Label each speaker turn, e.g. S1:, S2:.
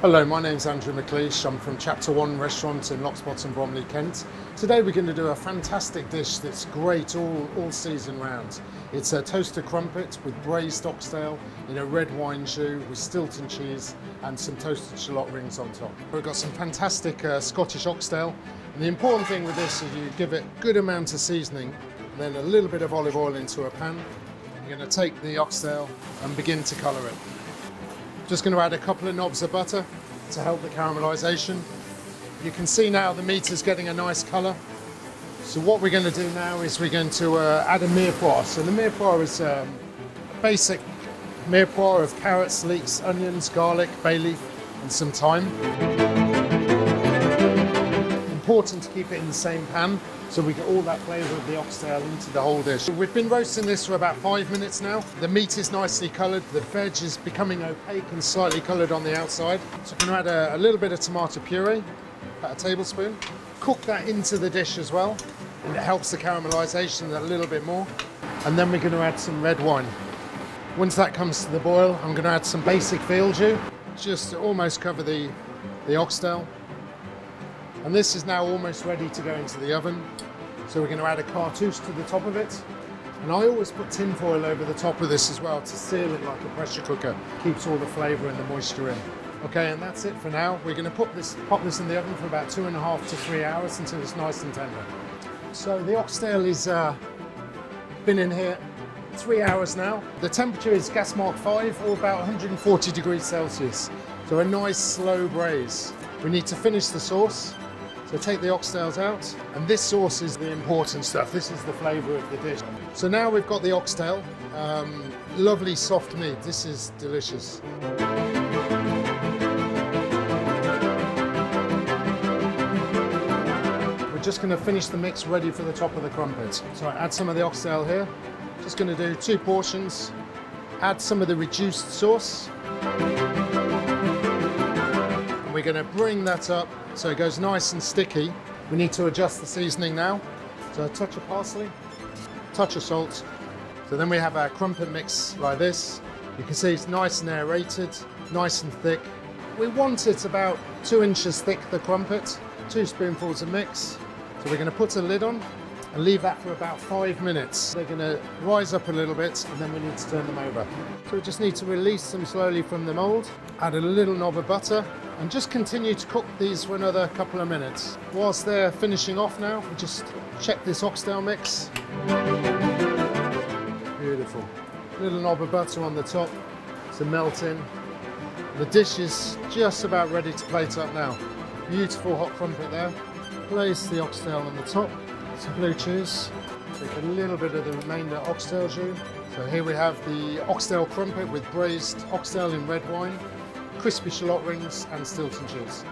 S1: Hello, my name's Andy McLeish. I'm from Chapter 1 Restaurant in Locksbottom, Bromley, Kent. Today we're going to do a fantastic dish that's great all season round. It's a toasted crumpet with braised oxtail in a red wine jus with Stilton cheese and some toasted shallot rings on top. We've got some fantastic Scottish oxtail, and the important thing with this is you give it a good amount of seasoning, and then a little bit of olive oil into a pan. You're going to take the oxtail and begin to colour it. Just going to add a couple of knobs of butter to help the caramelisation. You can see now the meat is getting a nice colour. So what we're going to do now is we're going to add a mirepoix. So the mirepoix is a basic mirepoix of carrots, leeks, onions, garlic, bay leaf and some thyme. Important to keep it in the same pan so we get all that flavour of the oxtail into the whole dish. We've been roasting this for about 5 minutes now. The meat is nicely coloured, the veg is becoming opaque and slightly coloured on the outside. So I'm going to add a little bit of tomato puree, about a tablespoon. Cook that into the dish as well, and it helps the caramelisation a little bit more. And then we're going to add some red wine. Once that comes to the boil, I'm going to add some basic veal jus, just to almost cover the oxtail. And this is now almost ready to go into the oven. So we're going to add a cartouche to the top of it. And I always put tin foil over the top of this as well to seal it like a pressure cooker. Keeps all the flavour and the moisture in. Okay, and that's it for now. We're going to pop this in the oven for about 2.5 to 3 hours until it's nice and tender. So the oxtail is been in here 3 hours now. The temperature is gas mark 5 or about 140 degrees Celsius. So a nice slow braise. We need to finish the sauce. So take the oxtails out, and this sauce is the important stuff. This is the flavour of the dish. So now we've got the oxtail, lovely soft meat. This is delicious. We're just going to finish the mix ready for the top of the crumpet. So I add some of the oxtail here. Just going to do 2 portions. Add some of the reduced sauce. We're going to bring that up so it goes nice and sticky. We need to adjust the seasoning now. So a touch of parsley, touch of salt. So then we have our crumpet mix like this. You can see it's nice and aerated, nice and thick. We want it about 2 inches thick, the crumpet, 2 spoonfuls of mix. So we're going to put a lid on and leave that for about 5 minutes. They're going to rise up a little bit and then we need to turn them over. So we just need to release them slowly from the mould, add a little knob of butter, and just continue to cook these for another couple of minutes. Whilst they're finishing off now, we just check this oxtail mix. Beautiful. Little knob of butter on the top to melt in. The dish is just about ready to plate up now. Beautiful hot crumpet there. Place the oxtail on the top. Some blue cheese. Take a little bit of the remainder oxtail jus. So here we have the oxtail crumpet with braised oxtail in red wine, crispy shallot rings and Stilton cheese.